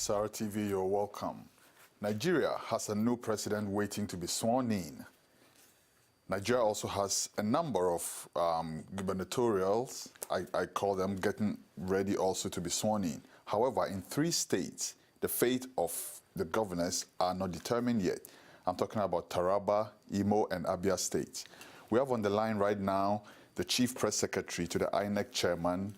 SaharaTV, you're welcome. Nigeria has a new president waiting to be sworn in. Nigeria also has a number of gubernatorials, I call them, getting ready also to be sworn in. However, in 3 states, the fate of the governors are not determined yet. I'm talking about Taraba, Imo, and Abia states. We have on the line right now the Chief Press Secretary to the INEC Chairman,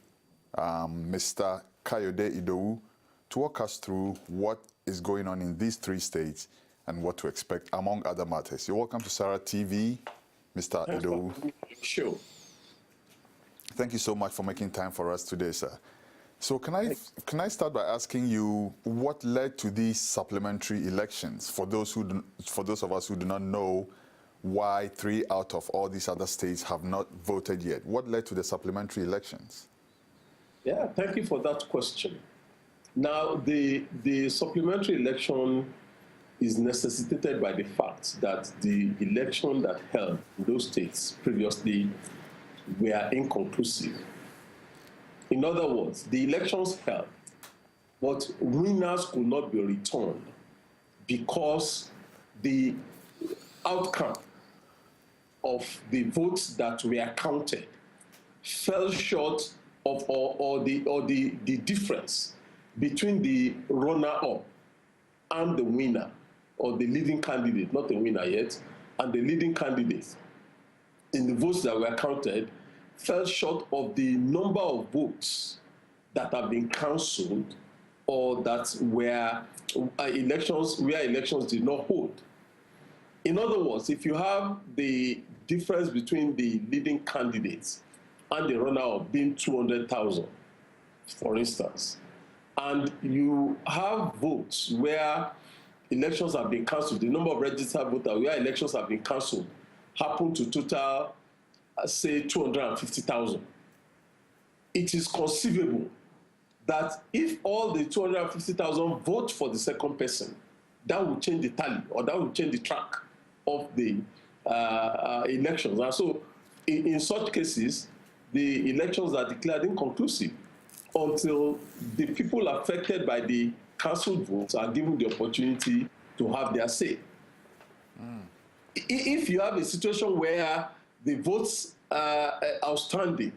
Mr. Kayode Idowu, to walk us through what is going on in these 3 states and what to expect, among other matters. You're welcome to SaharaTV, Mr. Idowu. Sure. Thank you so much for making time for us today, sir. So can I start by asking you what led to these supplementary elections? For those of us who do not know why 3 out of all these other states have not voted yet, what led to the supplementary elections? Yeah, thank you for that question. Now, the supplementary election is necessitated by the fact that the election that held in those states previously were inconclusive. In other words, the elections held, but winners could not be returned because the outcome of the votes that were counted fell short of or the difference between the runner-up and the winner, or the leading candidate, not the winner yet, and the leading candidate in the votes that were counted fell short of the number of votes that have been cancelled or that were elections where elections did not hold. In other words, if you have the difference between the leading candidates and the runner-up being 200,000, for instance, and you have votes where elections have been cancelled, the number of registered voters where elections have been cancelled happen to total, say, 250,000. It is conceivable that if all the 250,000 vote for the second person, that will change the tally, or that will change the track of the elections. And so in such cases, the elections are declared inconclusive until the people affected by the cancelled votes are given the opportunity to have their say. If you have a situation where the votes outstanding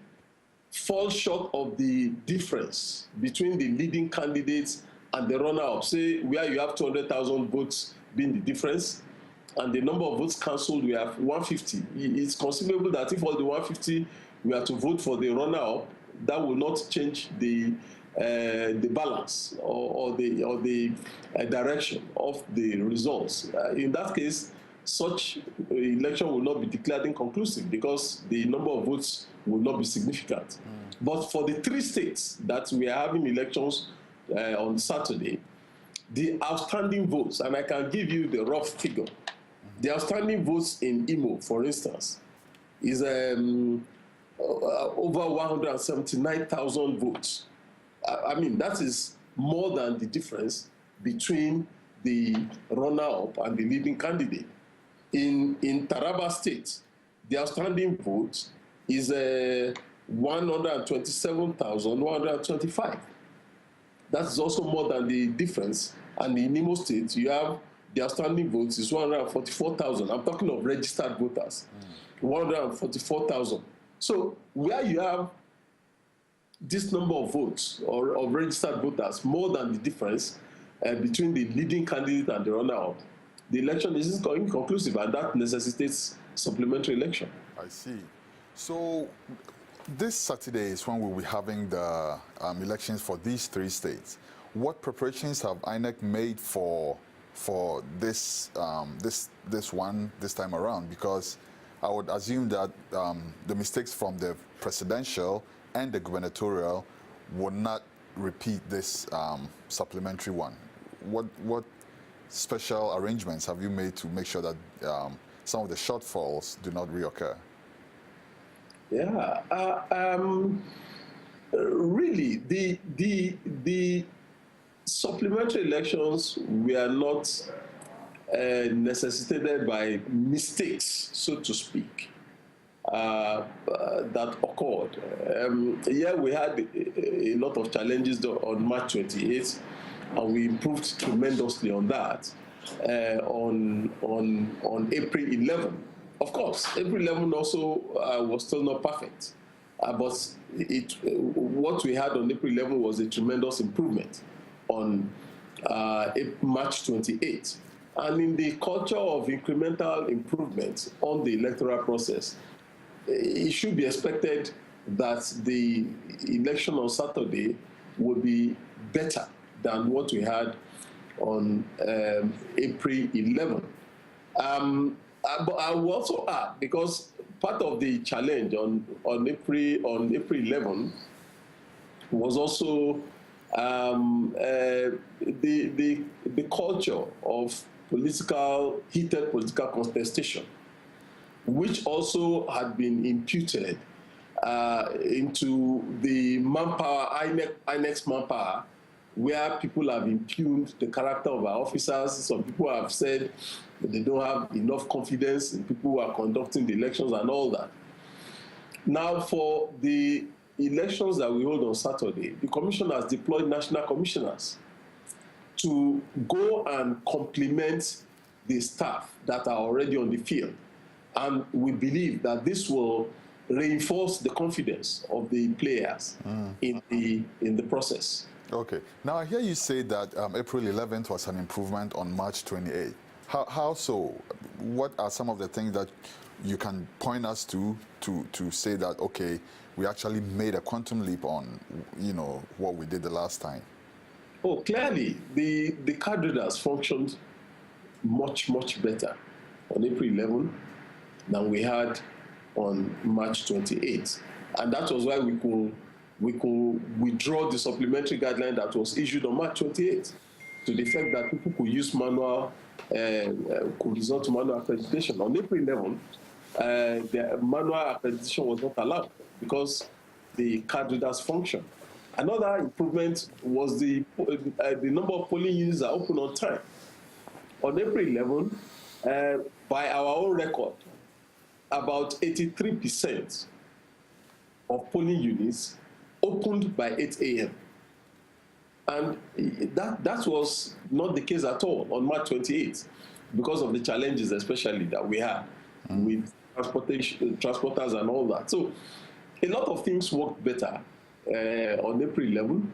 fall short of the difference between the leading candidates and the runner-up, say where you have 200,000 votes being the difference, and the number of votes cancelled, we have 150. It's conceivable that if all the 150 were to vote for the runner-up, that will not change the balance or the direction of the results. In that case, such election will not be declared inconclusive because the number of votes will not be significant. But for the 3 states that we are having elections on Saturday, the outstanding votes, and I can give you the rough figure, the outstanding votes in Imo, for instance, is over 179,000 votes. I mean, that is more than the difference between the runner-up and the leading candidate. In Taraba State, the outstanding vote is 127,125. That is also more than the difference. And in Imo State, you have the outstanding votes is 144,000. I'm talking of registered voters, 144,000. So where you have this number of votes or of registered voters more than the difference between the leading candidate and the runner-up, the election is inconclusive, and that necessitates supplementary election. I see. So this Saturday is when we'll be having the elections for these 3 states. What preparations have INEC made for this this time around? Because I would assume that the mistakes from the presidential and the gubernatorial will not repeat this supplementary one. What special arrangements have you made to make sure that some of the shortfalls do not reoccur? Yeah, really, the supplementary elections were not necessitated by mistakes, so to speak, that occurred. Yeah, we had a lot of challenges on March 28th, and we improved tremendously on that on April 11. Of course, April 11 also was still not perfect, but what we had on April 11 was a tremendous improvement on March 28. And in the culture of incremental improvement on the electoral process, it should be expected that the election on Saturday will be better than what we had on April 11. But I will also add, because part of the challenge on April 11 was also the culture of heated political contestation, which also had been imputed into the manpower, INEC's manpower, where people have impugned the character of our officers. Some people have said that they don't have enough confidence in people who are conducting the elections and all that. Now, for the elections that we hold on Saturday, the Commission has deployed national commissioners to go and complement the staff that are already on the field. And we believe that this will reinforce the confidence of the players in the process. Okay. Now, I hear you say that April 11th was an improvement on March 28th. How so? What are some of the things that you can point us to say that, okay, we actually made a quantum leap on, what we did the last time? Oh, clearly, the card readers functioned much, much better on April 11 than we had on March 28. And that was why we could withdraw the supplementary guideline that was issued on March 28, to the effect that people could use could resort to manual accreditation. On April 11, the manual accreditation was not allowed because the card readers function. Another improvement was the number of polling units that open on time. On April 11, by our own record, about 83% of polling units opened by 8 a.m. And that was not the case at all on March 28th, because of the challenges especially that we had with transporters and all that. So a lot of things worked better on April 11.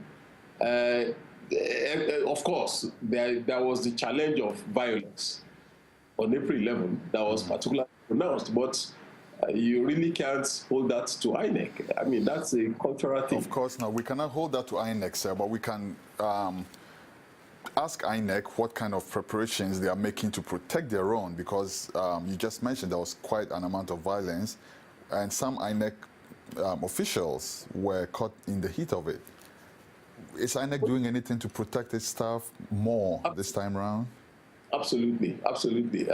Of course, there was the challenge of violence on April 11 that was particularly pronounced, but you really can't hold that to INEC. I mean, that's a cultural thing. Of course, now we cannot hold that to INEC, sir, but we can ask INEC what kind of preparations they are making to protect their own, because you just mentioned there was quite an amount of violence, and some INEC officials were caught in the heat of it. Is INEC doing anything to protect its staff more this time around? Absolutely, absolutely.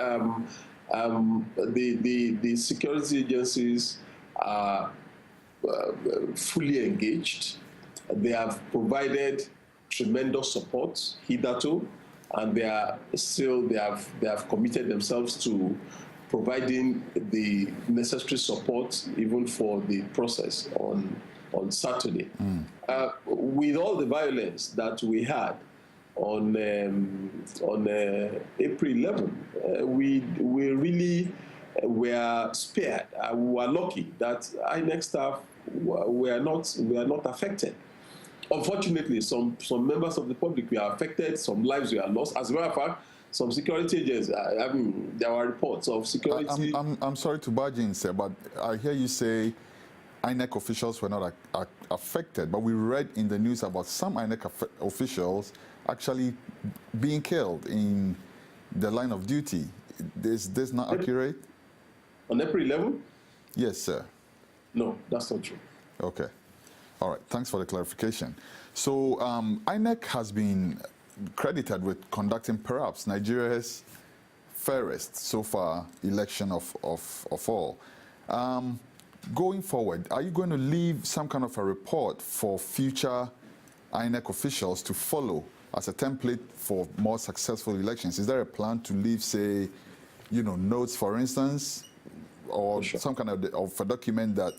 The security agencies are fully engaged. They have provided tremendous support hitherto, and they have committed themselves to providing the necessary support even for the process on Saturday. With all the violence that we had on April 11, we really were spared. We were lucky that INEC staff were not affected. Unfortunately, some members of the public were affected. Some lives were lost. As a matter of fact, some security agents. I mean, there were reports of security. I'm sorry to barge in, sir, but I hear you say INEC officials were not affected, but we read in the news about some INEC officials actually being killed in the line of duty. Is this not accurate? On April 11? Yes, sir. No, that's not true. Okay. All right. Thanks for the clarification. So INEC has been credited with conducting perhaps Nigeria's fairest so far election of all. Going forward, are you going to leave some kind of a report for future INEC officials to follow as a template for more successful elections? Is there a plan to leave, say, notes, for instance, or Sure. some kind of a document that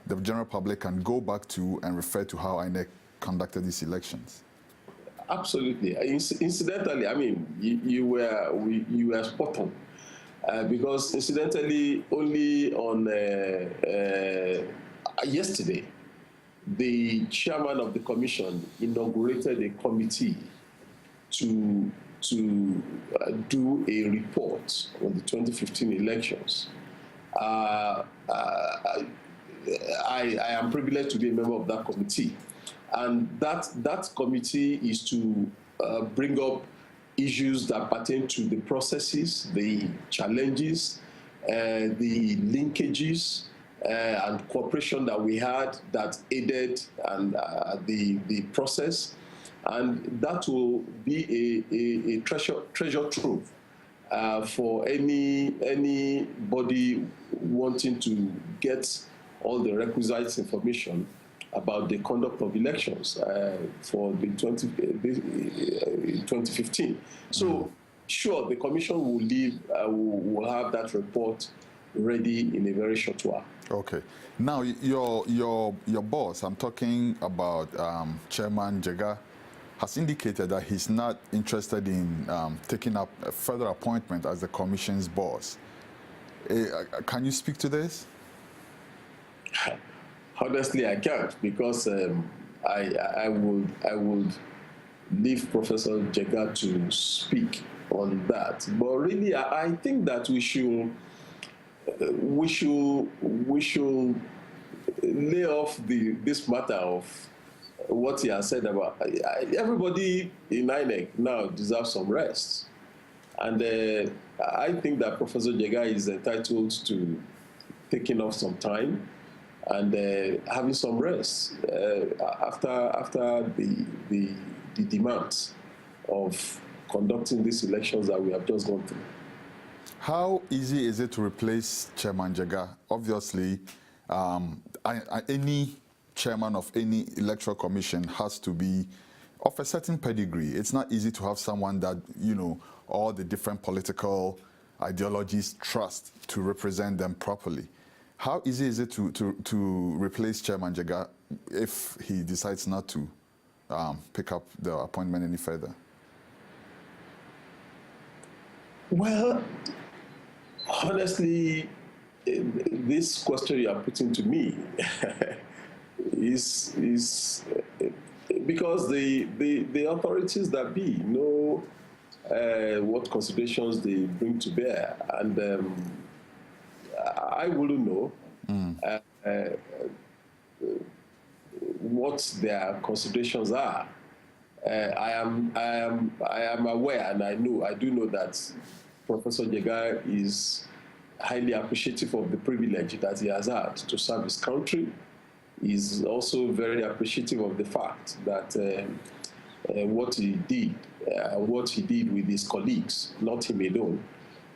the general public can go back to and refer to how INEC conducted these elections? Absolutely. Incidentally, I mean, you were spot on. Because incidentally, only on yesterday, the chairman of the commission inaugurated a committee to do a report on the 2015 elections. I am privileged to be a member of that committee, and that committee is to bring up issues that pertain to the processes, the challenges, the linkages, and cooperation that we had that aided and the process, and that will be a treasure trove for anybody wanting to get all the requisite information about the conduct of elections for the 2015. So, sure, the commission will have that report ready in a very short while. Okay. Now, your boss, I'm talking about Chairman Jega, has indicated that he's not interested in taking up a further appointment as the commission's boss. Can you speak to this? Honestly, I can't, because I would leave Professor Jega to speak on that. But really, I think that we should lay off this matter of what he has said about everybody in INEC now deserves some rest, and I think that Professor Jega is entitled to taking off some time and having some rest after the demands of conducting these elections that we have just gone through. How easy is it to replace Chairman Jega? Obviously, any chairman of any electoral commission has to be of a certain pedigree. It's not easy to have someone that, all the different political ideologies trust to represent them properly. How easy is it to replace Chairman Jega if he decides not to pick up the appointment any further? Well, honestly, this question you are putting to me is because the authorities that be know what considerations they bring to bear, and I wouldn't know what their considerations are. I am aware, and I do know that Professor Jega is highly appreciative of the privilege that he has had to serve his country. He's also very appreciative of the fact that what he did with his colleagues, not him alone,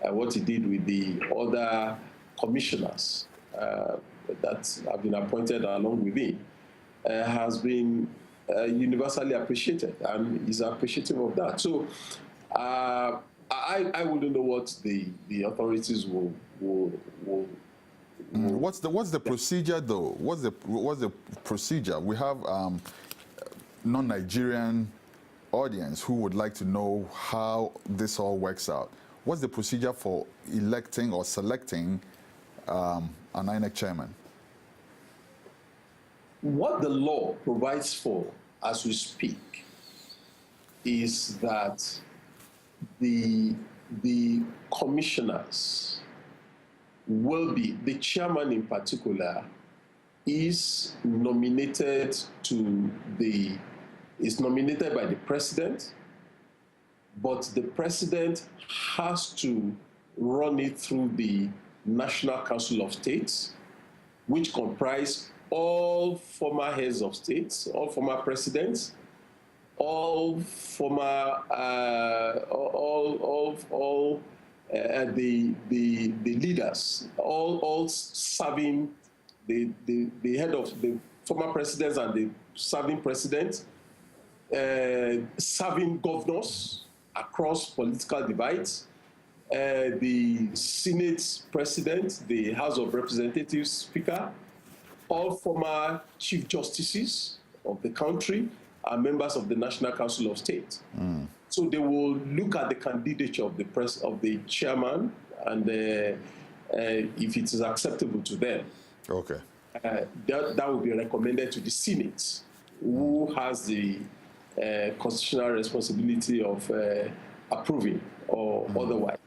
what he did with the other commissioners that have been appointed along with him, has been universally appreciated, and he's appreciative of that. So I wouldn't know what the authorities will What's the procedure though? What's the procedure? We have non-Nigerian audience who would like to know how this all works out. What's the procedure for electing or selecting an INEC chairman? What the law provides for as we speak is that the commissioners will be, the chairman in particular, is nominated by the president, but the president has to run it through the National Council of States, which comprise all former heads of states, all former presidents, all former the leaders, all serving the head of the former presidents and the serving presidents, serving governors across political divides, the Senate president, the House of Representatives speaker, all former chief justices of the country, are members of the National Council of State. So they will look at the candidature of the chairman, and if it is acceptable to them, Okay. that will be recommended to the Senate, who has the constitutional responsibility of approving or otherwise.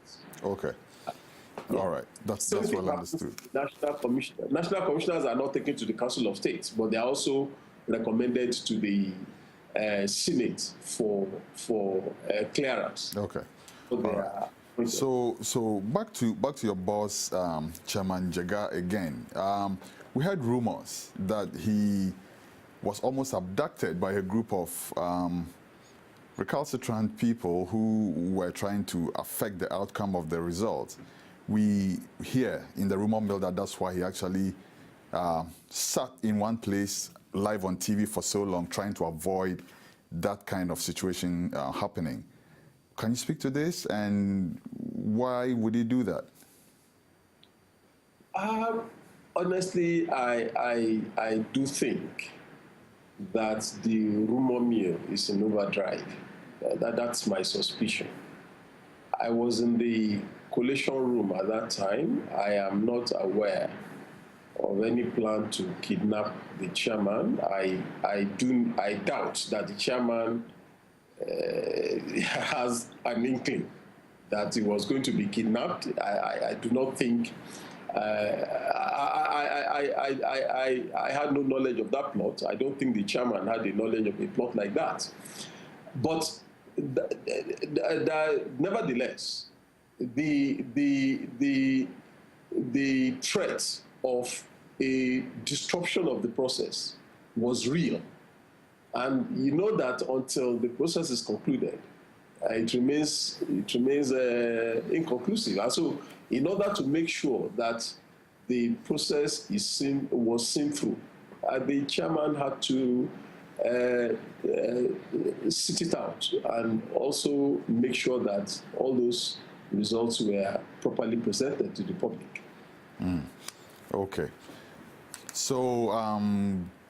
Okay. All right. That's well understood. National commissioners are not taken to the Council of State, but they are also recommended to the Senate for clearance. Okay. So, so back to your boss, Chairman Jega again. We heard rumors that he was almost abducted by a group of recalcitrant people who were trying to affect the outcome of the results. We hear in the rumor mill that that's why he actually sat in one place live on TV for so long, trying to avoid that kind of situation happening. Can you speak to this, and why would he do that? Honestly, I do think that the rumor mill is in overdrive. That's my suspicion. I was in the collation room at that time. I am not aware of any plan to kidnap the chairman. I doubt that the chairman has an inkling that he was going to be kidnapped. I do not think. I had no knowledge of that plot. I don't think the chairman had the knowledge of a plot like that. But nevertheless, the threat of a disruption of the process was real. And you know that until the process is concluded, it remains inconclusive. And so, in order to make sure that the process was seen through, the chairman had to sit it out and also make sure that all those results were properly presented to the public. Okay. So,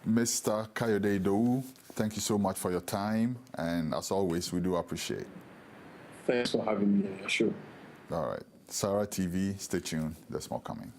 Mr. Kayode Idowu, thank you so much for your time, and as always, we do appreciate. Thanks for having me on your show. All right. SaharaTV, stay tuned. There's more coming.